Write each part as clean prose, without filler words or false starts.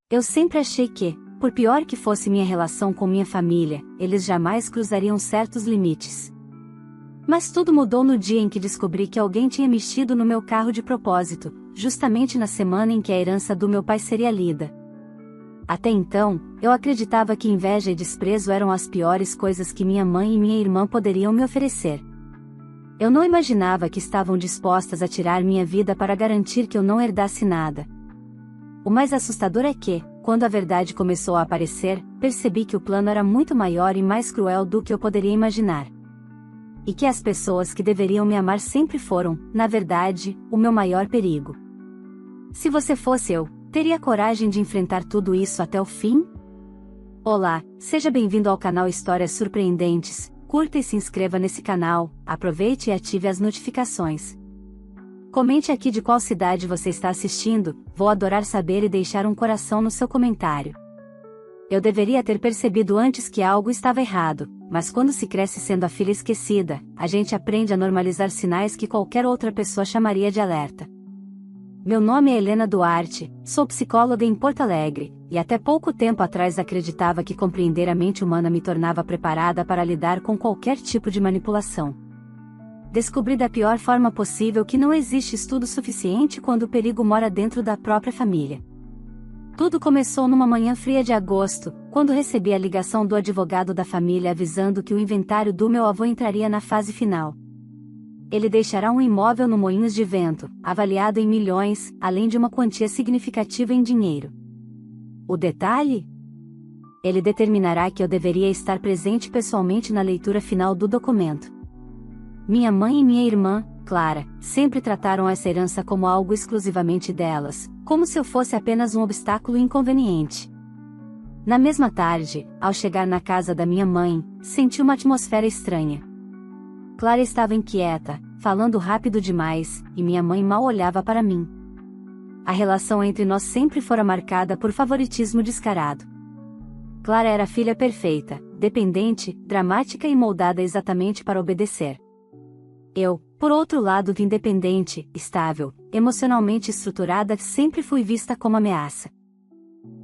Eu sempre achei que, por pior que fosse minha relação com minha família, eles jamais cruzariam certos limites. Mas tudo mudou no dia em que descobri que alguém tinha mexido no meu carro de propósito, justamente na semana em que a herança do meu pai seria lida. Até então, eu acreditava que inveja e desprezo eram as piores coisas que minha mãe e minha irmã poderiam me oferecer. Eu não imaginava que estavam dispostas a tirar minha vida para garantir que eu não herdasse nada. O mais assustador é que, quando a verdade começou a aparecer, percebi que o plano era muito maior e mais cruel do que eu poderia imaginar. E que as pessoas que deveriam me amar sempre foram, na verdade, o meu maior perigo. Se você fosse eu, teria coragem de enfrentar tudo isso até o fim? Olá, seja bem-vindo ao canal Histórias Surpreendentes. Curta e se inscreva nesse canal, aproveite e ative as notificações. Comente aqui de qual cidade você está assistindo, vou adorar saber e deixar um coração no seu comentário. Eu deveria ter percebido antes que algo estava errado, mas quando se cresce sendo a filha esquecida, a gente aprende a normalizar sinais que qualquer outra pessoa chamaria de alerta. Meu nome é Helena Duarte, sou psicóloga em Porto Alegre, e até pouco tempo atrás acreditava que compreender a mente humana me tornava preparada para lidar com qualquer tipo de manipulação. Descobri da pior forma possível que não existe estudo suficiente quando o perigo mora dentro da própria família. Tudo começou numa manhã fria de agosto, quando recebi a ligação do advogado da família avisando que o inventário do meu avô entraria na fase final. Ele deixará um imóvel no Moinhos de Vento, avaliado em milhões, além de uma quantia significativa em dinheiro. O detalhe? Ele determinará que eu deveria estar presente pessoalmente na leitura final do documento. Minha mãe e minha irmã, Clara, sempre trataram essa herança como algo exclusivamente delas, como se eu fosse apenas um obstáculo inconveniente. Na mesma tarde, ao chegar na casa da minha mãe, senti uma atmosfera estranha. Clara estava inquieta, falando rápido demais, e minha mãe mal olhava para mim. A relação entre nós sempre fora marcada por favoritismo descarado. Clara era a filha perfeita, dependente, dramática e moldada exatamente para obedecer. Eu, por outro lado, independente, estável, emocionalmente estruturada, sempre fui vista como ameaça.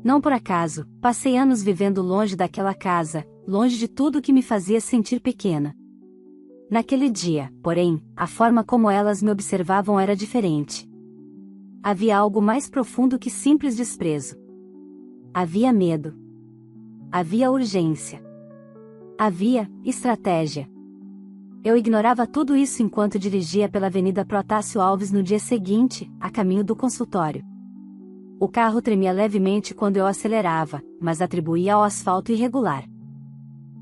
Não por acaso, passei anos vivendo longe daquela casa, longe de tudo que me fazia sentir pequena. Naquele dia, porém, a forma como elas me observavam era diferente. Havia algo mais profundo que simples desprezo. Havia medo. Havia urgência. Havia estratégia. Eu ignorava tudo isso enquanto dirigia pela Avenida Protásio Alves no dia seguinte, a caminho do consultório. O carro tremia levemente quando eu acelerava, mas atribuía ao asfalto irregular.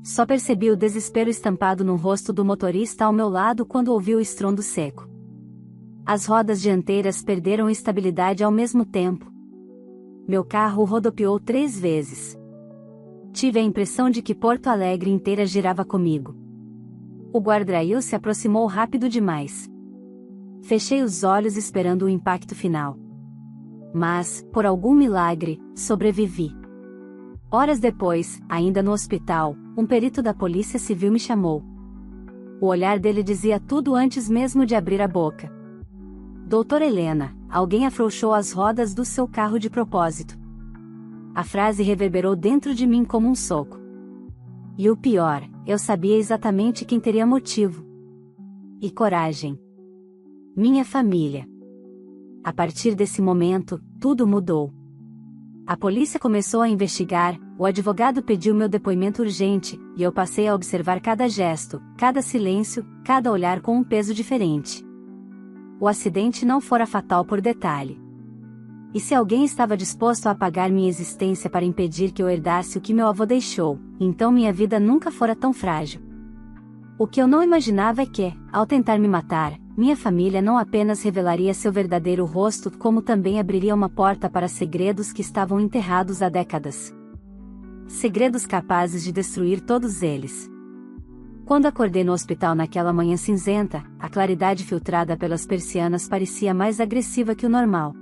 Só percebi o desespero estampado no rosto do motorista ao meu lado quando ouvi o estrondo seco. As rodas dianteiras perderam estabilidade ao mesmo tempo. Meu carro rodopiou 3 vezes. Tive a impressão de que Porto Alegre inteira girava comigo. O guarda-rail se aproximou rápido demais. Fechei os olhos esperando o impacto final. Mas, por algum milagre, sobrevivi. Horas depois, ainda no hospital, um perito da Polícia Civil me chamou. O olhar dele dizia tudo antes mesmo de abrir a boca. Doutora Helena, alguém afrouxou as rodas do seu carro de propósito. A frase reverberou dentro de mim como um soco. E o pior, eu sabia exatamente quem teria motivo. E coragem. Minha família. A partir desse momento, tudo mudou. A polícia começou a investigar, o advogado pediu meu depoimento urgente, e eu passei a observar cada gesto, cada silêncio, cada olhar com um peso diferente. O acidente não fora fatal por detalhe. E se alguém estava disposto a apagar minha existência para impedir que eu herdasse o que meu avô deixou, então minha vida nunca fora tão frágil. O que eu não imaginava é que, ao tentar me matar, minha família não apenas revelaria seu verdadeiro rosto, como também abriria uma porta para segredos que estavam enterrados há décadas. Segredos capazes de destruir todos eles. Quando acordei no hospital naquela manhã cinzenta, a claridade filtrada pelas persianas parecia mais agressiva que o normal.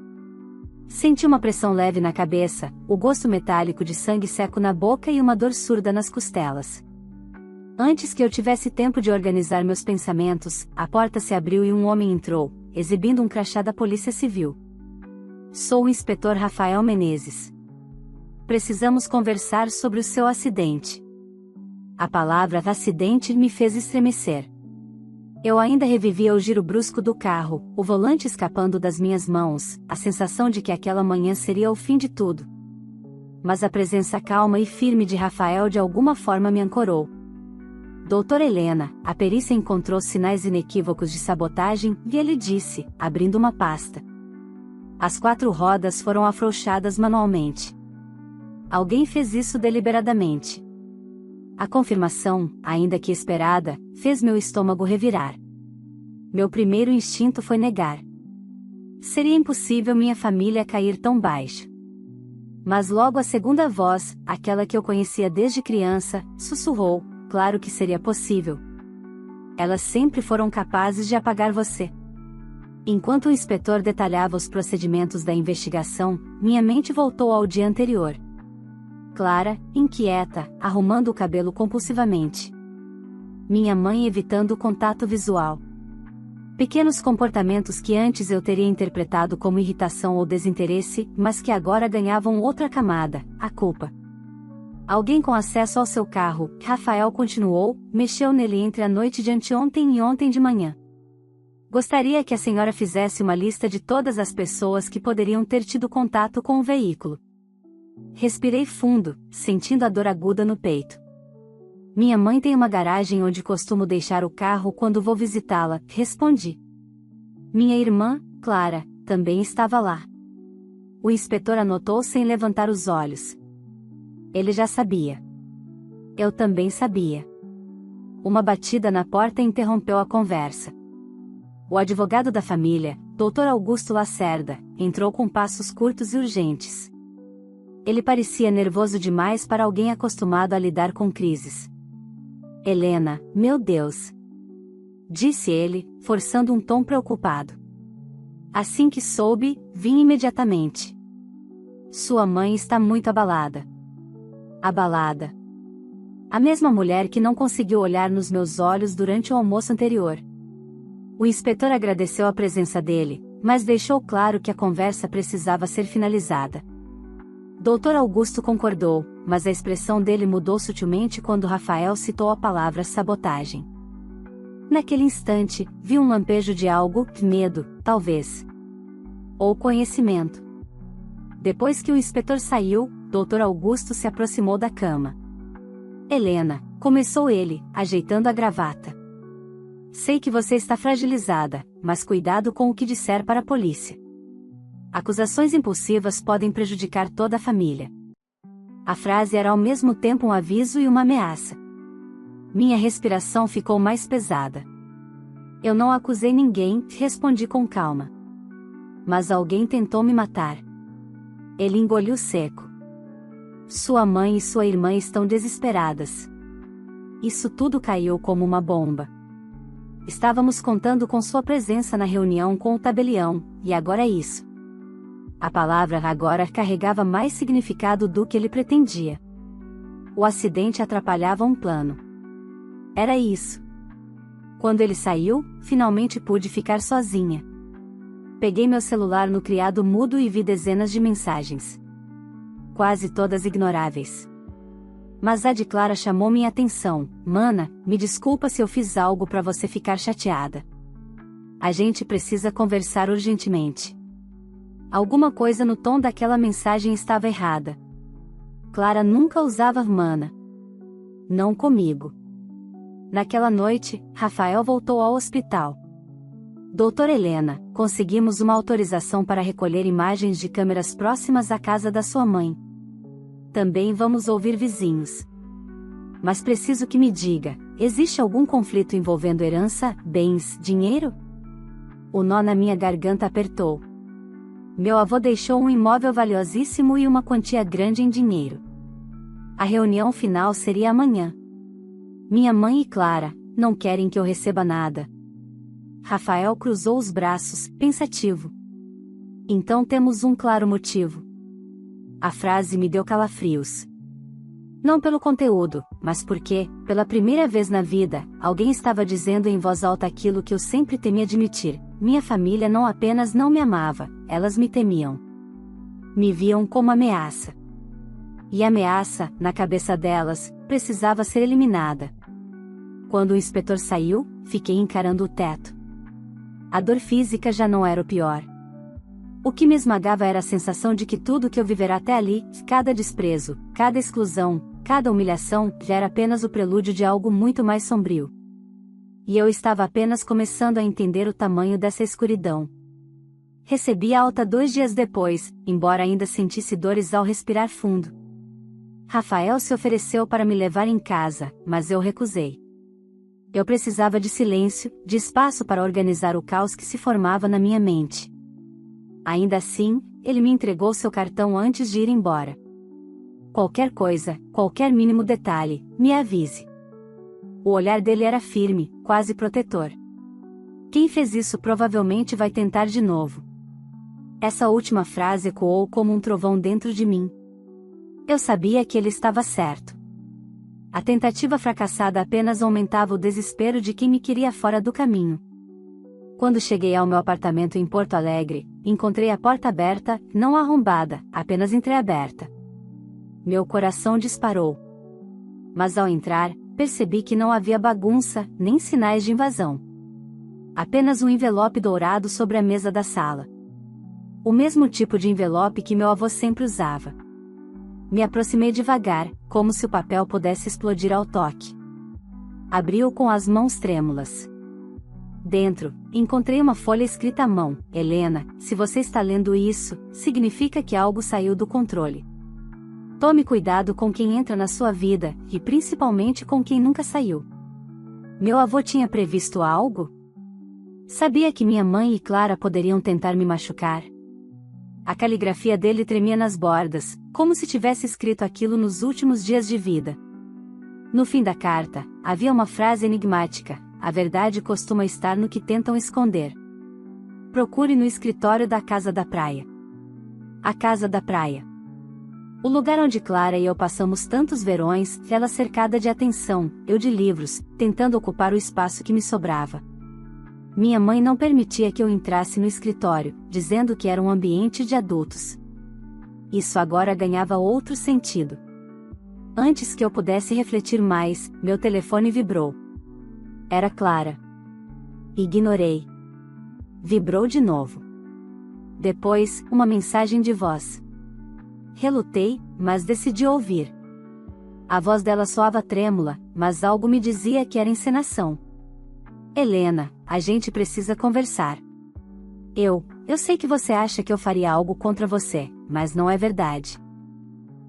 Senti uma pressão leve na cabeça, o gosto metálico de sangue seco na boca e uma dor surda nas costelas. Antes que eu tivesse tempo de organizar meus pensamentos, a porta se abriu e um homem entrou, exibindo um crachá da Polícia Civil. Sou o inspetor Rafael Menezes. precisamos conversar sobre o seu acidente. A palavra acidente me fez estremecer. Eu ainda revivia o giro brusco do carro, o volante escapando das minhas mãos, a sensação de que aquela manhã seria o fim de tudo. Mas a presença calma e firme de Rafael de alguma forma me ancorou. Doutora Helena, a perícia encontrou sinais inequívocos de sabotagem, e ele disse, abrindo uma pasta. As 4 rodas foram afrouxadas manualmente. Alguém fez isso deliberadamente. A confirmação, ainda que esperada, fez meu estômago revirar. Meu primeiro instinto foi negar. Seria impossível minha família cair tão baixo. Mas logo a segunda voz, aquela que eu conhecia desde criança, sussurrou, claro que seria possível. Elas sempre foram capazes de apagar você. Enquanto o inspetor detalhava os procedimentos da investigação, minha mente voltou ao dia anterior. Clara, inquieta, arrumando o cabelo compulsivamente. Minha mãe evitando o contato visual. Pequenos comportamentos que antes eu teria interpretado como irritação ou desinteresse, mas que agora ganhavam outra camada, a culpa. Alguém com acesso ao seu carro, Rafael continuou, mexeu nele entre a noite de anteontem e ontem de manhã. Gostaria que a senhora fizesse uma lista de todas as pessoas que poderiam ter tido contato com o veículo. Respirei fundo, sentindo a dor aguda no peito. Minha mãe tem uma garagem onde costumo deixar o carro quando vou visitá-la, respondi. Minha irmã, Clara, também estava lá. O inspetor anotou sem levantar os olhos. Ele já sabia. Eu também sabia. Uma batida na porta interrompeu a conversa. O advogado da família, Dr. Augusto Lacerda, entrou com passos curtos e urgentes. Ele parecia nervoso demais para alguém acostumado a lidar com crises. Helena, meu Deus! Disse ele, forçando um tom preocupado. Assim que soube, vim imediatamente. Sua mãe está muito abalada. Abalada. A mesma mulher que não conseguiu olhar nos meus olhos durante o almoço anterior. O inspetor agradeceu a presença dele, mas deixou claro que a conversa precisava ser finalizada. Dr. Augusto concordou, mas a expressão dele mudou sutilmente quando Rafael citou a palavra sabotagem. Naquele instante, vi um lampejo de algo, medo, talvez. Ou conhecimento. Depois que o inspetor saiu, Dr. Augusto se aproximou da cama. Helena, começou ele, ajeitando a gravata. Sei que você está fragilizada, mas cuidado com o que disser para a polícia. Acusações impulsivas podem prejudicar toda a família. A frase era ao mesmo tempo um aviso e uma ameaça. Minha respiração ficou mais pesada. Eu não acusei ninguém, respondi com calma. Mas alguém tentou me matar. Ele engoliu seco. Sua mãe e sua irmã estão desesperadas. Isso tudo caiu como uma bomba. Estávamos contando com sua presença na reunião com o tabelião, e agora é isso. A palavra agora carregava mais significado do que ele pretendia. O acidente atrapalhava um plano. Era isso. Quando ele saiu, finalmente pude ficar sozinha. Peguei meu celular no criado mudo e vi dezenas de mensagens. Quase todas ignoráveis. Mas a de Clara chamou minha atenção. Mana, me desculpa se eu fiz algo para você ficar chateada. A gente precisa conversar urgentemente. Alguma coisa no tom daquela mensagem estava errada. Clara nunca usava mana. Não comigo. Naquela noite, Rafael voltou ao hospital. Doutora Helena, conseguimos uma autorização para recolher imagens de câmeras próximas à casa da sua mãe. Também vamos ouvir vizinhos. Mas preciso que me diga, existe algum conflito envolvendo herança, bens, dinheiro? O nó na minha garganta apertou. Meu avô deixou um imóvel valiosíssimo e uma quantia grande em dinheiro. A reunião final seria amanhã. Minha mãe e Clara não querem que eu receba nada. Rafael cruzou os braços, pensativo. Então temos um claro motivo. A frase me deu calafrios. Não pelo conteúdo, mas porque, pela primeira vez na vida, alguém estava dizendo em voz alta aquilo que eu sempre temi admitir. Minha família não apenas não me amava, elas me temiam. Me viam como ameaça. E a ameaça, na cabeça delas, precisava ser eliminada. Quando o inspetor saiu, fiquei encarando o teto. A dor física já não era o pior. O que me esmagava era a sensação de que tudo que eu vivera até ali, cada desprezo, cada exclusão, cada humilhação, já era apenas o prelúdio de algo muito mais sombrio. E eu estava apenas começando a entender o tamanho dessa escuridão. Recebi a alta 2 dias depois, embora ainda sentisse dores ao respirar fundo. Rafael se ofereceu para me levar em casa, mas eu recusei. Eu precisava de silêncio, de espaço para organizar o caos que se formava na minha mente. Ainda assim, ele me entregou seu cartão antes de ir embora. Qualquer coisa, qualquer mínimo detalhe, me avise. O olhar dele era firme, quase protetor. Quem fez isso provavelmente vai tentar de novo. Essa última frase ecoou como um trovão dentro de mim. Eu sabia que ele estava certo. A tentativa fracassada apenas aumentava o desespero de quem me queria fora do caminho. Quando cheguei ao meu apartamento em Porto Alegre, encontrei a porta aberta, não arrombada, apenas entreaberta. Meu coração disparou. Mas ao entrar, percebi que não havia bagunça, nem sinais de invasão. Apenas um envelope dourado sobre a mesa da sala. O mesmo tipo de envelope que meu avô sempre usava. Me aproximei devagar, como se o papel pudesse explodir ao toque. Abri-o com as mãos trêmulas. Dentro, encontrei uma folha escrita à mão. Helena, se você está lendo isso, significa que algo saiu do controle. Tome cuidado com quem entra na sua vida, e principalmente com quem nunca saiu. Meu avô tinha previsto algo? Sabia que minha mãe e Clara poderiam tentar me machucar? A caligrafia dele tremia nas bordas, como se tivesse escrito aquilo nos últimos dias de vida. No fim da carta, havia uma frase enigmática: a verdade costuma estar no que tentam esconder. Procure no escritório da Casa da Praia. A Casa da Praia. O lugar onde Clara e eu passamos tantos verões, ela cercada de atenção, eu de livros, tentando ocupar o espaço que me sobrava. Minha mãe não permitia que eu entrasse no escritório, dizendo que era um ambiente de adultos. Isso agora ganhava outro sentido. Antes que eu pudesse refletir mais, meu telefone vibrou. Era Clara. Ignorei. Vibrou de novo. Depois, uma mensagem de voz. Relutei, mas decidi ouvir. A voz dela soava trêmula, mas algo me dizia que era encenação. Helena, a gente precisa conversar. Eu sei que você acha que eu faria algo contra você, mas não é verdade.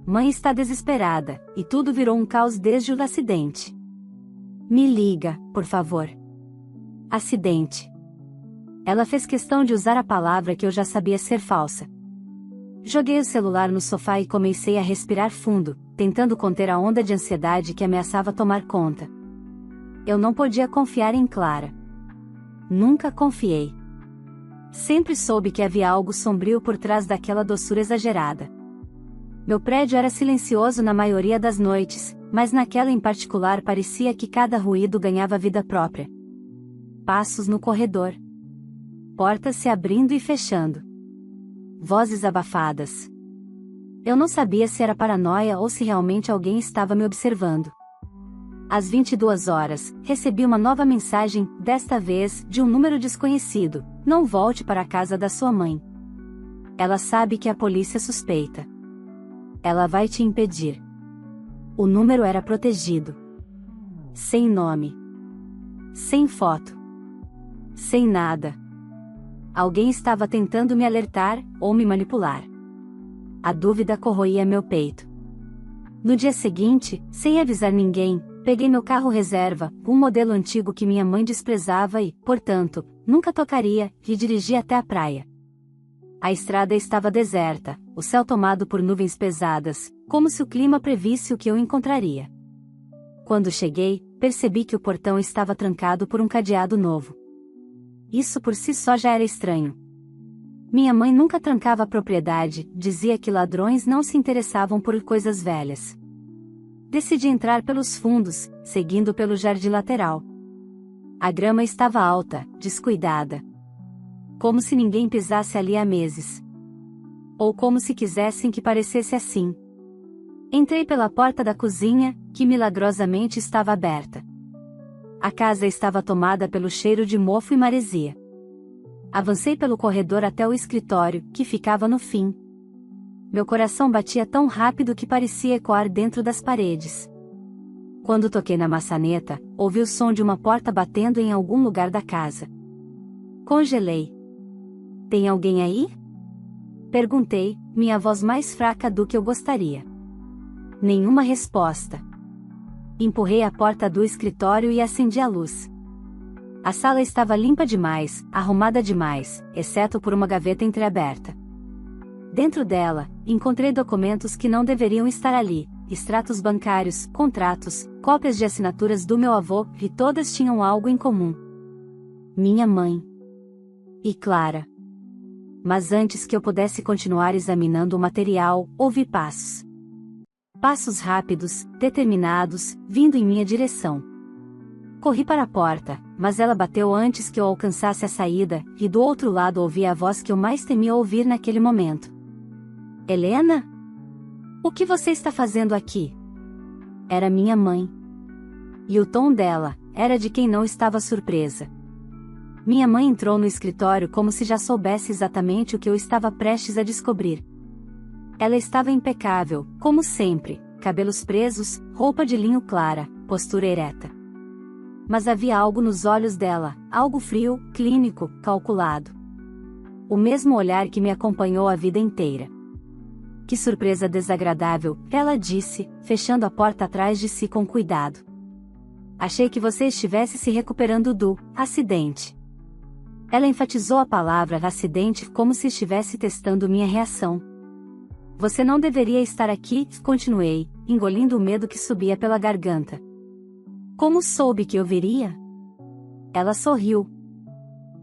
Mãe está desesperada, e tudo virou um caos desde o acidente. Me liga, por favor. Acidente. Ela fez questão de usar a palavra que eu já sabia ser falsa. Joguei o celular no sofá e comecei a respirar fundo, tentando conter a onda de ansiedade que ameaçava tomar conta. Eu não podia confiar em Clara. Nunca confiei. Sempre soube que havia algo sombrio por trás daquela doçura exagerada. Meu prédio era silencioso na maioria das noites, mas naquela em particular parecia que cada ruído ganhava vida própria. Passos no corredor. Portas se abrindo e fechando. Vozes abafadas. Eu não sabia se era paranoia ou se realmente alguém estava me observando. Às 22 horas, recebi uma nova mensagem, desta vez, de um número desconhecido: não volte para a casa da sua mãe. Ela sabe que a polícia suspeita. Ela vai te impedir. O número era protegido. Sem nome. Sem foto. Sem nada. Alguém estava tentando me alertar, ou me manipular. A dúvida corroía meu peito. No dia seguinte, sem avisar ninguém, peguei meu carro reserva, um modelo antigo que minha mãe desprezava e, portanto, nunca tocaria, e dirigi até a praia. A estrada estava deserta, o céu tomado por nuvens pesadas, como se o clima previsse o que eu encontraria. Quando cheguei, percebi que o portão estava trancado por um cadeado novo. Isso por si só já era estranho. Minha mãe nunca trancava a propriedade, dizia que ladrões não se interessavam por coisas velhas. Decidi entrar pelos fundos, seguindo pelo jardim lateral. A grama estava alta, descuidada. Como se ninguém pisasse ali há meses. Ou como se quisessem que parecesse assim. Entrei pela porta da cozinha, que milagrosamente estava aberta. A casa estava tomada pelo cheiro de mofo e maresia. Avancei pelo corredor até o escritório, que ficava no fim. Meu coração batia tão rápido que parecia ecoar dentro das paredes. Quando toquei na maçaneta, ouvi o som de uma porta batendo em algum lugar da casa. Congelei. Tem alguém aí? Perguntei, minha voz mais fraca do que eu gostaria. Nenhuma resposta. Empurrei a porta do escritório e acendi a luz. A sala estava limpa demais, arrumada demais, exceto por uma gaveta entreaberta. Dentro dela, encontrei documentos que não deveriam estar ali, extratos bancários, contratos, cópias de assinaturas do meu avô, e todas tinham algo em comum. Minha mãe. E Clara. Mas antes que eu pudesse continuar examinando o material, ouvi passos. Passos rápidos, determinados, vindo em minha direção. Corri para a porta, mas ela bateu antes que eu alcançasse a saída, e do outro lado ouvi a voz que eu mais temia ouvir naquele momento. Helena? O que você está fazendo aqui? Era minha mãe. E o tom dela era de quem não estava surpresa. Minha mãe entrou no escritório como se já soubesse exatamente o que eu estava prestes a descobrir. Ela estava impecável, como sempre, cabelos presos, roupa de linho clara, postura ereta. Mas havia algo nos olhos dela, algo frio, clínico, calculado. O mesmo olhar que me acompanhou a vida inteira. Que surpresa desagradável, ela disse, fechando a porta atrás de si com cuidado. Achei que você estivesse se recuperando do acidente. Ela enfatizou a palavra acidente como se estivesse testando minha reação. Você não deveria estar aqui, continuei, engolindo o medo que subia pela garganta. Como soube que eu viria? Ela sorriu.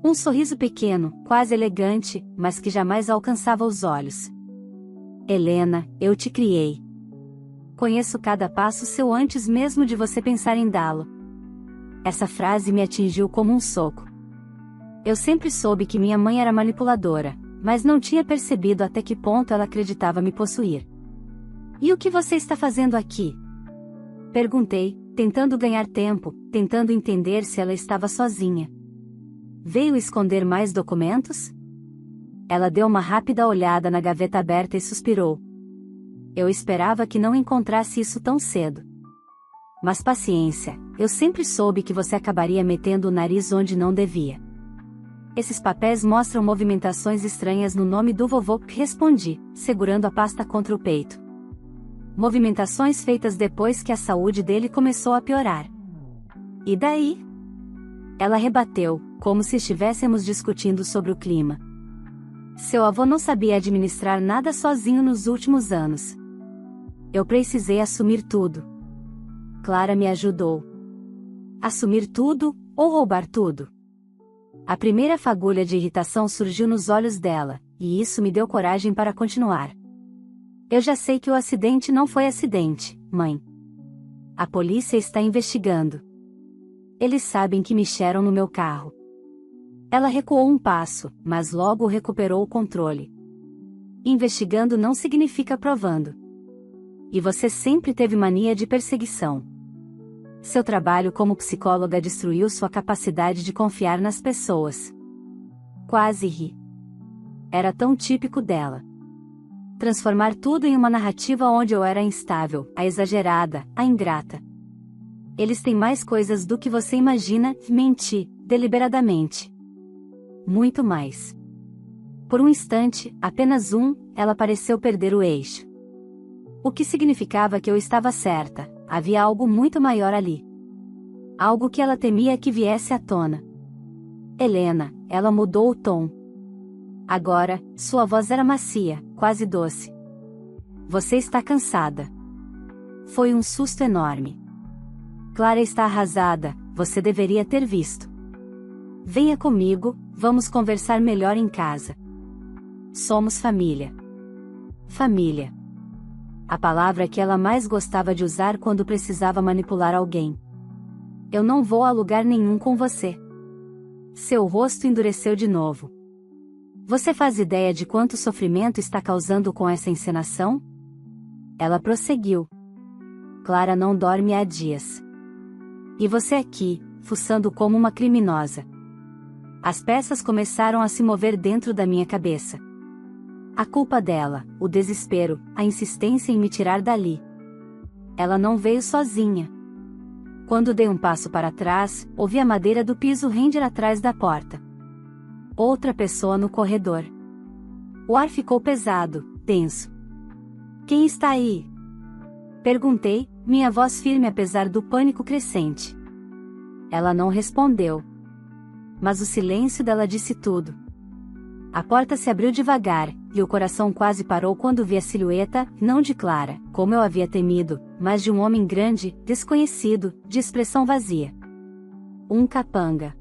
Um sorriso pequeno, quase elegante, mas que jamais alcançava os olhos. Helena, eu te criei. Conheço cada passo seu antes mesmo de você pensar em dá-lo. Essa frase me atingiu como um soco. Eu sempre soube que minha mãe era manipuladora, mas não tinha percebido até que ponto ela acreditava me possuir. E o que você está fazendo aqui? Perguntei, tentando ganhar tempo, tentando entender se ela estava sozinha. Veio esconder mais documentos? Ela deu uma rápida olhada na gaveta aberta e suspirou. Eu esperava que não encontrasse isso tão cedo. Mas paciência, eu sempre soube que você acabaria metendo o nariz onde não devia. Esses papéis mostram movimentações estranhas no nome do vovô, respondi, segurando a pasta contra o peito. Movimentações feitas depois que a saúde dele começou a piorar. E daí? Ela rebateu, como se estivéssemos discutindo sobre o clima. Seu avô não sabia administrar nada sozinho nos últimos anos. Eu precisei assumir tudo. Clara me ajudou. Assumir tudo, ou roubar tudo? A primeira fagulha de irritação surgiu nos olhos dela, e isso me deu coragem para continuar. Eu já sei que o acidente não foi acidente, mãe. A polícia está investigando. Eles sabem que mexeram no meu carro. Ela recuou um passo, mas logo recuperou o controle. Investigando não significa provando. E você sempre teve mania de perseguição. Seu trabalho como psicóloga destruiu sua capacidade de confiar nas pessoas. Quase ri. Era tão típico dela. Transformar tudo em uma narrativa onde eu era instável, a exagerada, a ingrata. Eles têm mais coisas do que você imagina, menti, deliberadamente. Muito mais. Por um instante, apenas um, ela pareceu perder o eixo. O que significava que eu estava certa, havia algo muito maior ali. Algo que ela temia que viesse à tona. Helena, ela mudou o tom. Agora, sua voz era macia, quase doce. Você está cansada. Foi um susto enorme. Clara está arrasada, você deveria ter visto. Venha comigo, vamos conversar melhor em casa. Somos família. Família. A palavra que ela mais gostava de usar quando precisava manipular alguém. Eu não vou a lugar nenhum com você. Seu rosto endureceu de novo. Você faz ideia de quanto sofrimento está causando com essa encenação? Ela prosseguiu. Clara não dorme há dias. E você aqui, fuçando como uma criminosa. As peças começaram a se mover dentro da minha cabeça. A culpa dela, o desespero, a insistência em me tirar dali. Ela não veio sozinha. Quando dei um passo para trás, ouvi a madeira do piso render atrás da porta. Outra pessoa no corredor. O ar ficou pesado, tenso. Quem está aí? Perguntei, minha voz firme apesar do pânico crescente. Ela não respondeu. Mas o silêncio dela disse tudo. A porta se abriu devagar, e o coração quase parou quando vi a silhueta, não de Clara, como eu havia temido, mas de um homem grande, desconhecido, de expressão vazia. Um capanga.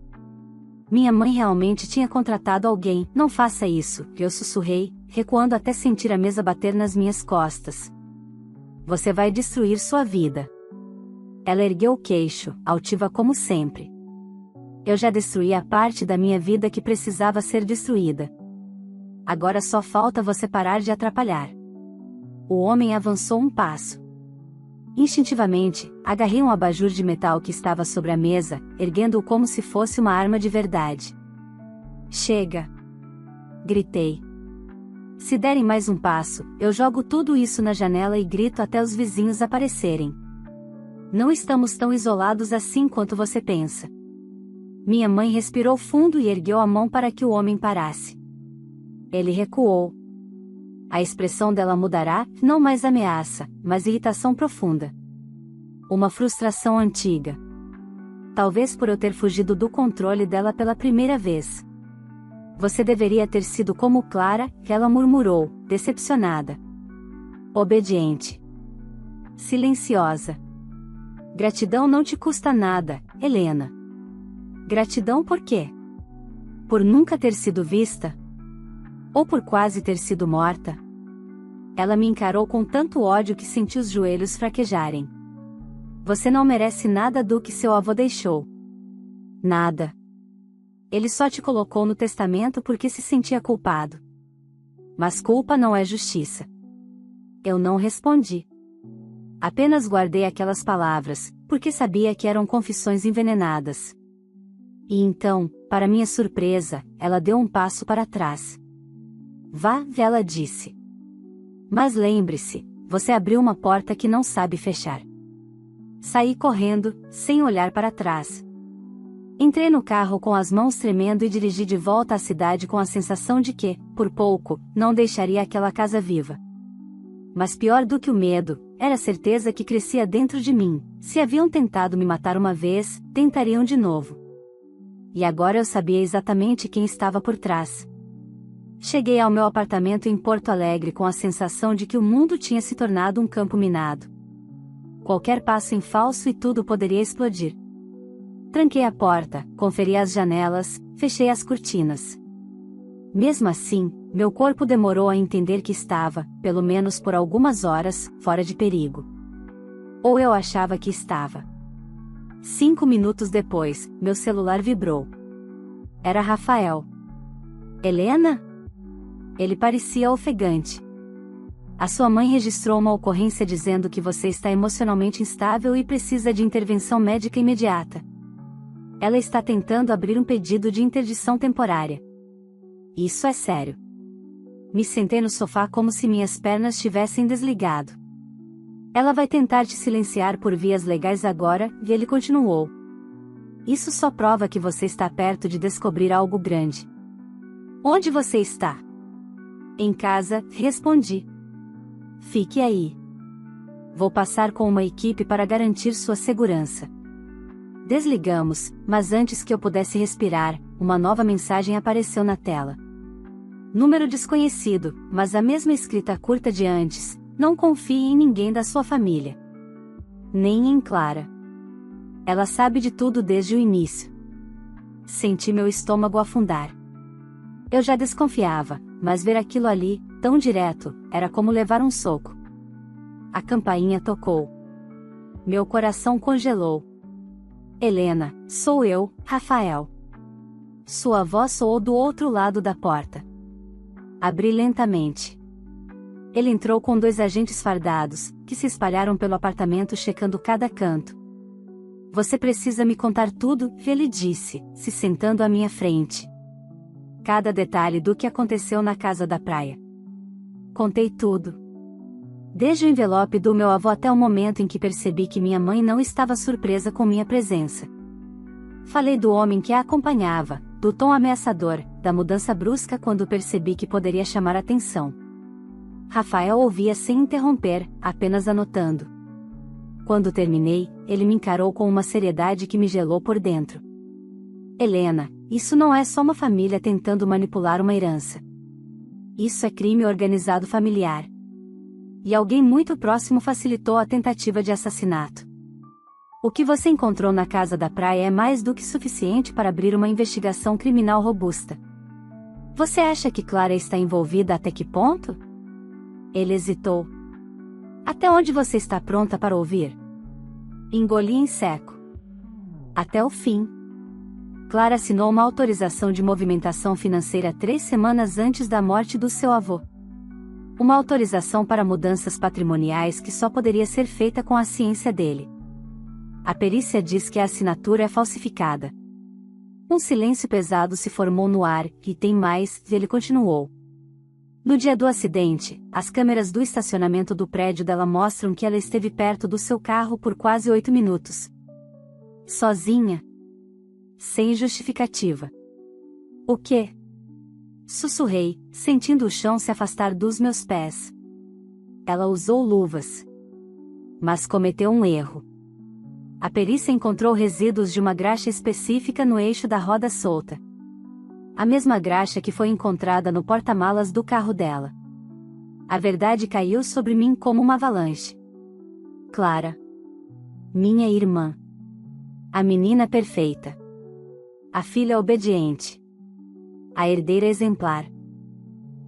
Minha mãe realmente tinha contratado alguém. Não faça isso, eu sussurrei, recuando até sentir a mesa bater nas minhas costas. Você vai destruir sua vida. Ela ergueu o queixo, altiva como sempre. Eu já destruí a parte da minha vida que precisava ser destruída. Agora só falta você parar de atrapalhar. O homem avançou um passo. Instintivamente, agarrei um abajur de metal que estava sobre a mesa, erguendo-o como se fosse uma arma de verdade. Chega! Gritei. Se derem mais um passo, eu jogo tudo isso na janela e grito até os vizinhos aparecerem. Não estamos tão isolados assim quanto você pensa. Minha mãe respirou fundo e ergueu a mão para que o homem parasse. Ele recuou. A expressão dela mudará, não mais ameaça, mas irritação profunda. Uma frustração antiga. Talvez por eu ter fugido do controle dela pela primeira vez. Você deveria ter sido como Clara, ela murmurou, decepcionada. Obediente. Silenciosa. Gratidão não te custa nada, Helena. Gratidão por quê? Por nunca ter sido vista? Ou por quase ter sido morta? Ela me encarou com tanto ódio que senti os joelhos fraquejarem. Você não merece nada do que seu avô deixou. Nada. Ele só te colocou no testamento porque se sentia culpado. Mas culpa não é justiça. Eu não respondi. Apenas guardei aquelas palavras, porque sabia que eram confissões envenenadas. E então, para minha surpresa, ela deu um passo para trás. Vá, ela disse. Mas lembre-se, você abriu uma porta que não sabe fechar. Saí correndo, sem olhar para trás. Entrei no carro com as mãos tremendo e dirigi de volta à cidade com a sensação de que, por pouco, não deixaria aquela casa viva. Mas pior do que o medo, era a certeza que crescia dentro de mim. Se haviam tentado me matar uma vez, tentariam de novo. E agora eu sabia exatamente quem estava por trás. Cheguei ao meu apartamento em Porto Alegre com a sensação de que o mundo tinha se tornado um campo minado. Qualquer passo em falso e tudo poderia explodir. Tranquei a porta, conferi as janelas, fechei as cortinas. Mesmo assim, meu corpo demorou a entender que estava, pelo menos por algumas horas, fora de perigo. Ou eu achava que estava. 5 minutos depois, meu celular vibrou. Era Rafael. Helena? Ele parecia ofegante. A sua mãe registrou uma ocorrência dizendo que você está emocionalmente instável e precisa de intervenção médica imediata. Ela está tentando abrir um pedido de interdição temporária. Isso é sério. Me sentei no sofá como se minhas pernas tivessem desligado. Ela vai tentar te silenciar por vias legais agora, e ele continuou. Isso só prova que você está perto de descobrir algo grande. Onde você está? Em casa, respondi. Fique aí. Vou passar com uma equipe para garantir sua segurança. Desligamos, mas antes que eu pudesse respirar, uma nova mensagem apareceu na tela. Número desconhecido, mas a mesma escrita curta de antes. Não confie em ninguém da sua família. Nem em Clara. Ela sabe de tudo desde o início. Senti meu estômago afundar. Eu já desconfiava, mas ver aquilo ali, tão direto, era como levar um soco. A campainha tocou. Meu coração congelou. Helena, sou eu, Rafael. Sua voz soou do outro lado da porta. Abri lentamente. Ele entrou com 2 agentes fardados, que se espalharam pelo apartamento checando cada canto. Você precisa me contar tudo, ele disse, se sentando à minha frente. Cada detalhe do que aconteceu na casa da praia. Contei tudo. Desde o envelope do meu avô até o momento em que percebi que minha mãe não estava surpresa com minha presença. Falei do homem que a acompanhava, do tom ameaçador, da mudança brusca quando percebi que poderia chamar atenção. Rafael ouvia sem interromper, apenas anotando. Quando terminei, ele me encarou com uma seriedade que me gelou por dentro. Helena, isso não é só uma família tentando manipular uma herança. Isso é crime organizado familiar. E alguém muito próximo facilitou a tentativa de assassinato. O que você encontrou na casa da praia é mais do que suficiente para abrir uma investigação criminal robusta. Você acha que Clara está envolvida até que ponto? Ele hesitou. Até onde você está pronta para ouvir? Engoli em seco. Até o fim. Clara assinou uma autorização de movimentação financeira 3 semanas antes da morte do seu avô. Uma autorização para mudanças patrimoniais que só poderia ser feita com a ciência dele. A perícia diz que a assinatura é falsificada. Um silêncio pesado se formou no ar, e tem mais, ele continuou. No dia do acidente, as câmeras do estacionamento do prédio dela mostram que ela esteve perto do seu carro por quase 8 minutos. Sozinha. Sem justificativa. O quê? Sussurrei, sentindo o chão se afastar dos meus pés. Ela usou luvas. Mas cometeu um erro. A perícia encontrou resíduos de uma graxa específica no eixo da roda solta. A mesma graxa que foi encontrada no porta-malas do carro dela. A verdade caiu sobre mim como uma avalanche. Clara. Minha irmã. A menina perfeita. A filha obediente. A herdeira exemplar.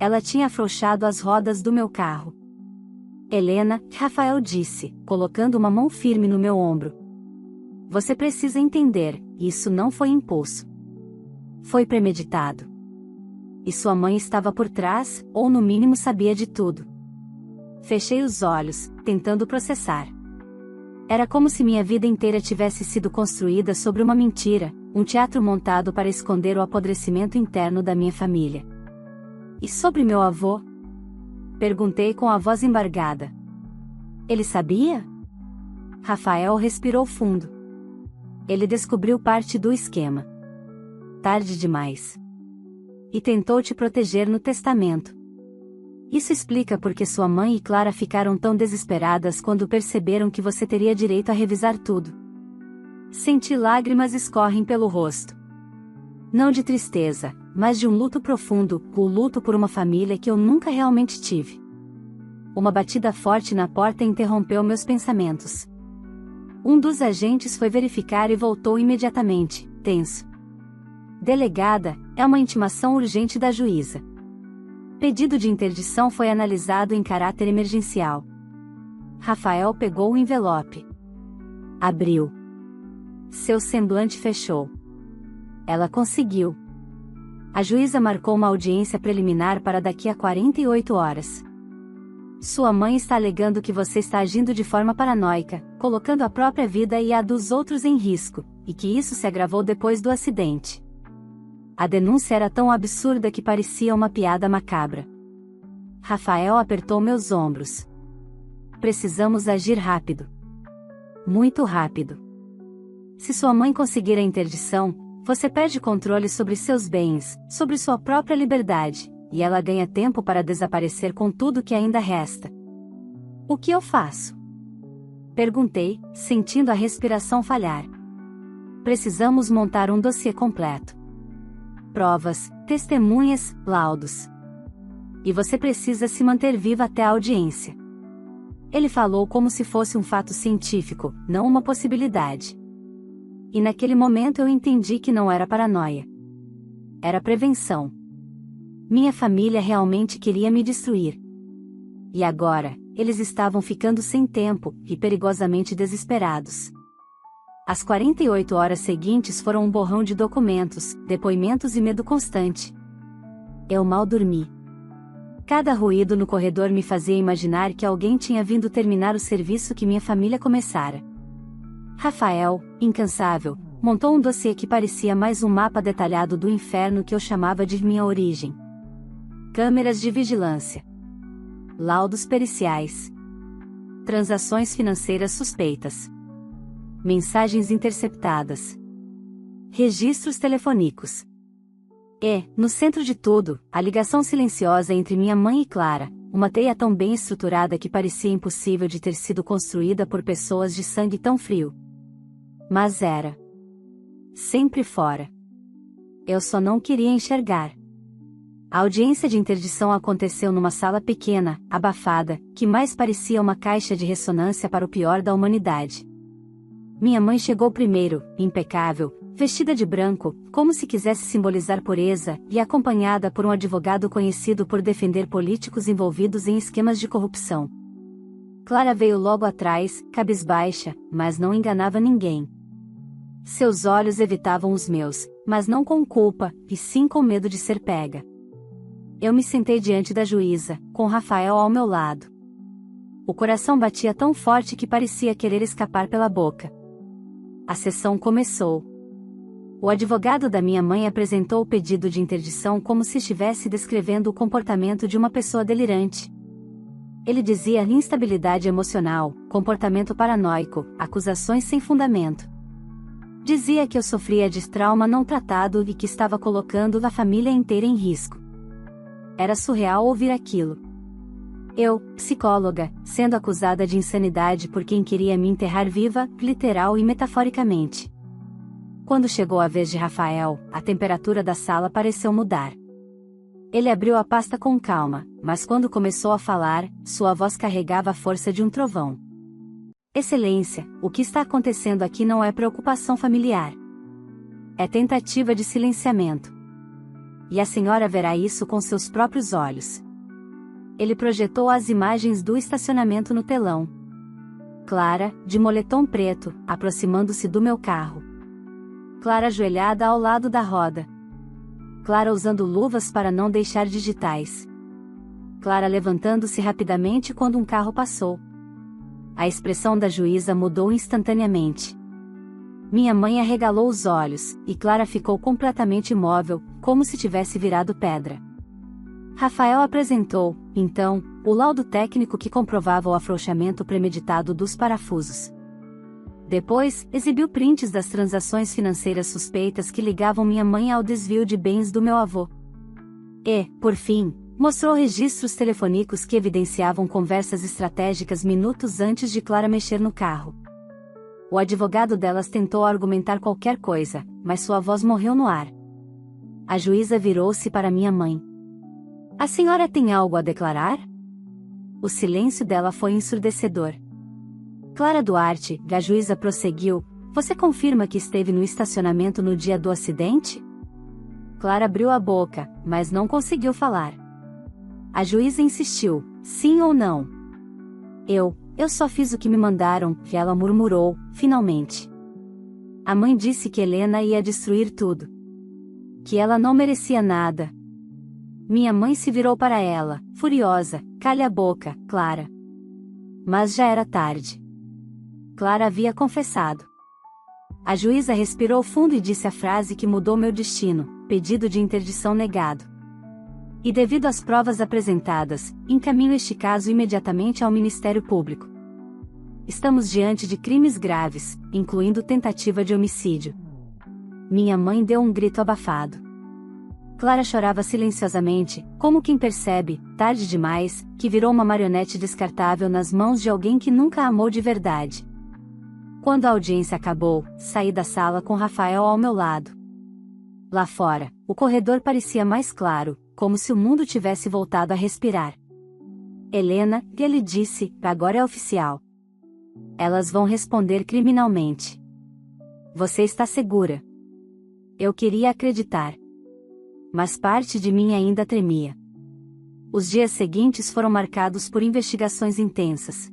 Ela tinha afrouxado as rodas do meu carro. Helena, Rafael disse, colocando uma mão firme no meu ombro. Você precisa entender, isso não foi impulso. Foi premeditado. E sua mãe estava por trás, ou no mínimo sabia de tudo. Fechei os olhos, tentando processar. Era como se minha vida inteira tivesse sido construída sobre uma mentira, um teatro montado para esconder o apodrecimento interno da minha família. E sobre meu avô? Perguntei com a voz embargada. Ele sabia? Rafael respirou fundo. Ele descobriu parte do esquema. Tarde demais. E tentou te proteger no testamento. Isso explica porque sua mãe e Clara ficaram tão desesperadas quando perceberam que você teria direito a revisar tudo. Senti lágrimas escorrem pelo rosto. Não de tristeza, mas de um luto profundo, o luto por uma família que eu nunca realmente tive. Uma batida forte na porta interrompeu meus pensamentos. Um dos agentes foi verificar e voltou imediatamente, tenso. Delegada, é uma intimação urgente da juíza. Pedido de interdição foi analisado em caráter emergencial. Rafael pegou o envelope. Abriu. Seu semblante fechou. Ela conseguiu. A juíza marcou uma audiência preliminar para daqui a 48 horas. Sua mãe está alegando que você está agindo de forma paranoica, colocando a própria vida e a dos outros em risco, e que isso se agravou depois do acidente. A denúncia era tão absurda que parecia uma piada macabra. Rafael apertou meus ombros. Precisamos agir rápido. Muito rápido. Se sua mãe conseguir a interdição, você perde controle sobre seus bens, sobre sua própria liberdade, e ela ganha tempo para desaparecer com tudo que ainda resta. O que eu faço? Perguntei, sentindo a respiração falhar. Precisamos montar um dossiê completo. Provas, testemunhas, laudos. E você precisa se manter viva até a audiência. Ele falou como se fosse um fato científico, não uma possibilidade. E naquele momento eu entendi que não era paranoia. Era prevenção. Minha família realmente queria me destruir. E agora, eles estavam ficando sem tempo, e perigosamente desesperados. As 48 horas seguintes foram um borrão de documentos, depoimentos e medo constante. Eu mal dormi. Cada ruído no corredor me fazia imaginar que alguém tinha vindo terminar o serviço que minha família começara. Rafael, incansável, montou um dossiê que parecia mais um mapa detalhado do inferno que eu chamava de minha origem. Câmeras de vigilância. Laudos periciais. Transações financeiras suspeitas. Mensagens interceptadas. Registros telefônicos. E, no centro de tudo, a ligação silenciosa entre minha mãe e Clara, uma teia tão bem estruturada que parecia impossível de ter sido construída por pessoas de sangue tão frio. Mas era. Sempre fora. Eu só não queria enxergar. A audiência de interdição aconteceu numa sala pequena, abafada, que mais parecia uma caixa de ressonância para o pior da humanidade. Minha mãe chegou primeiro, impecável, vestida de branco, como se quisesse simbolizar pureza, e acompanhada por um advogado conhecido por defender políticos envolvidos em esquemas de corrupção. Clara veio logo atrás, cabisbaixa, mas não enganava ninguém. Seus olhos evitavam os meus, mas não com culpa, e sim com medo de ser pega. Eu me sentei diante da juíza, com Rafael ao meu lado. O coração batia tão forte que parecia querer escapar pela boca. A sessão começou. O advogado da minha mãe apresentou o pedido de interdição como se estivesse descrevendo o comportamento de uma pessoa delirante. Ele dizia instabilidade emocional, comportamento paranoico, acusações sem fundamento. Dizia que eu sofria de trauma não tratado e que estava colocando a família inteira em risco. Era surreal ouvir aquilo. Eu, psicóloga, sendo acusada de insanidade por quem queria me enterrar viva, literal e metaforicamente. Quando chegou a vez de Rafael, a temperatura da sala pareceu mudar. Ele abriu a pasta com calma, mas quando começou a falar, sua voz carregava a força de um trovão. Excelência, o que está acontecendo aqui não é preocupação familiar. É tentativa de silenciamento. E a senhora verá isso com seus próprios olhos. Ele projetou as imagens do estacionamento no telão. Clara, de moletom preto, aproximando-se do meu carro. Clara ajoelhada ao lado da roda. Clara usando luvas para não deixar digitais. Clara levantando-se rapidamente quando um carro passou. A expressão da juíza mudou instantaneamente. Minha mãe arregalou os olhos, e Clara ficou completamente imóvel, como se tivesse virado pedra. Rafael apresentou, então, o laudo técnico que comprovava o afrouxamento premeditado dos parafusos. Depois, exibiu prints das transações financeiras suspeitas que ligavam minha mãe ao desvio de bens do meu avô. E, por fim, mostrou registros telefônicos que evidenciavam conversas estratégicas minutos antes de Clara mexer no carro. O advogado delas tentou argumentar qualquer coisa, mas sua voz morreu no ar. A juíza virou-se para minha mãe. A senhora tem algo a declarar? O silêncio dela foi ensurdecedor. Clara Duarte, a juíza prosseguiu, você confirma que esteve no estacionamento no dia do acidente? Clara abriu a boca, mas não conseguiu falar. A juíza insistiu, sim ou não? Eu só fiz o que me mandaram, que ela murmurou, finalmente. A mãe disse que Helena ia destruir tudo. Que ela não merecia nada. Minha mãe se virou para ela, furiosa, calha a boca, Clara. Mas já era tarde. Clara havia confessado. A juíza respirou fundo e disse a frase que mudou meu destino, pedido de interdição negado. E devido às provas apresentadas, encaminho este caso imediatamente ao Ministério Público. Estamos diante de crimes graves, incluindo tentativa de homicídio. Minha mãe deu um grito abafado. Clara chorava silenciosamente, como quem percebe, tarde demais, que virou uma marionete descartável nas mãos de alguém que nunca a amou de verdade. Quando a audiência acabou, saí da sala com Rafael ao meu lado. Lá fora, o corredor parecia mais claro, como se o mundo tivesse voltado a respirar. Helena, ele disse, agora é oficial. Elas vão responder criminalmente. Você está segura? Eu queria acreditar. Mas parte de mim ainda tremia. Os dias seguintes foram marcados por investigações intensas.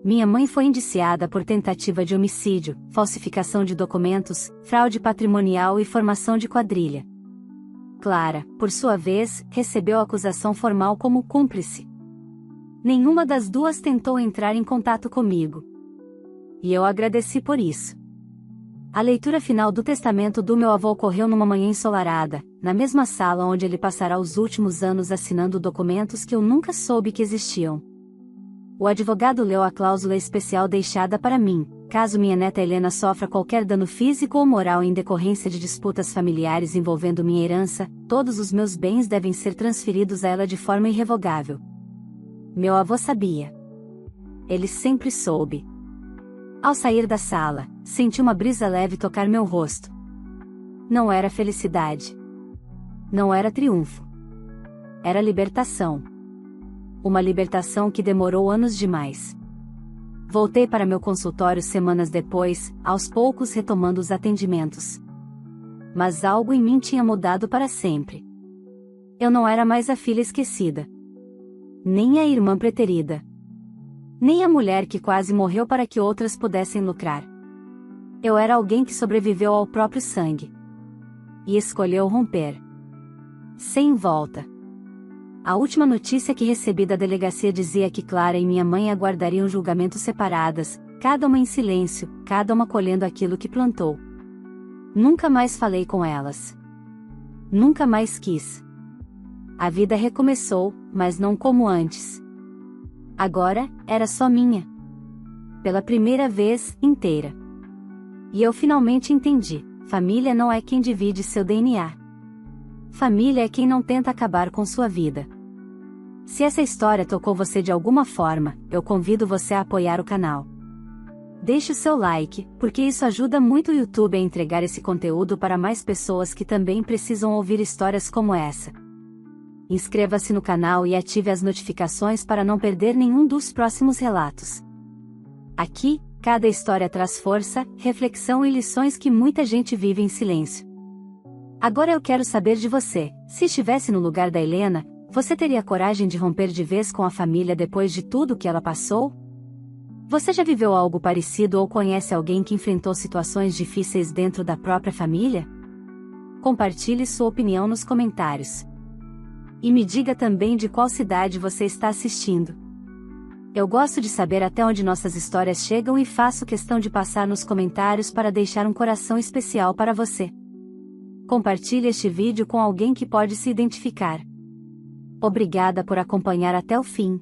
Minha mãe foi indiciada por tentativa de homicídio, falsificação de documentos, fraude patrimonial e formação de quadrilha. Clara, por sua vez, recebeu a acusação formal como cúmplice. Nenhuma das duas tentou entrar em contato comigo. E eu agradeci por isso. A leitura final do testamento do meu avô ocorreu numa manhã ensolarada, na mesma sala onde ele passará os últimos anos assinando documentos que eu nunca soube que existiam. O advogado leu a cláusula especial deixada para mim: caso minha neta Helena sofra qualquer dano físico ou moral em decorrência de disputas familiares envolvendo minha herança, todos os meus bens devem ser transferidos a ela de forma irrevogável. Meu avô sabia. Ele sempre soube. Ao sair da sala, senti uma brisa leve tocar meu rosto. Não era felicidade. Não era triunfo. Era libertação. Uma libertação que demorou anos demais. Voltei para meu consultório semanas depois, aos poucos retomando os atendimentos. Mas algo em mim tinha mudado para sempre. Eu não era mais a filha esquecida. Nem a irmã preterida. Nem a mulher que quase morreu para que outras pudessem lucrar. Eu era alguém que sobreviveu ao próprio sangue. E escolheu romper. Sem volta. A última notícia que recebi da delegacia dizia que Clara e minha mãe aguardariam julgamento separadas, cada uma em silêncio, cada uma colhendo aquilo que plantou. Nunca mais falei com elas. Nunca mais quis. A vida recomeçou, mas não como antes. Agora, era só minha. Pela primeira vez, inteira. E eu finalmente entendi: família não é quem divide seu DNA. Família é quem não tenta acabar com sua vida. Se essa história tocou você de alguma forma, eu convido você a apoiar o canal. Deixe o seu like, porque isso ajuda muito o YouTube a entregar esse conteúdo para mais pessoas que também precisam ouvir histórias como essa. Inscreva-se no canal e ative as notificações para não perder nenhum dos próximos relatos. Aqui, cada história traz força, reflexão e lições que muita gente vive em silêncio. Agora eu quero saber de você: se estivesse no lugar da Helena, você teria coragem de romper de vez com a família depois de tudo que ela passou? Você já viveu algo parecido ou conhece alguém que enfrentou situações difíceis dentro da própria família? Compartilhe sua opinião nos comentários. E me diga também de qual cidade você está assistindo. Eu gosto de saber até onde nossas histórias chegam e faço questão de passar nos comentários para deixar um coração especial para você. Compartilhe este vídeo com alguém que pode se identificar. Obrigada por acompanhar até o fim.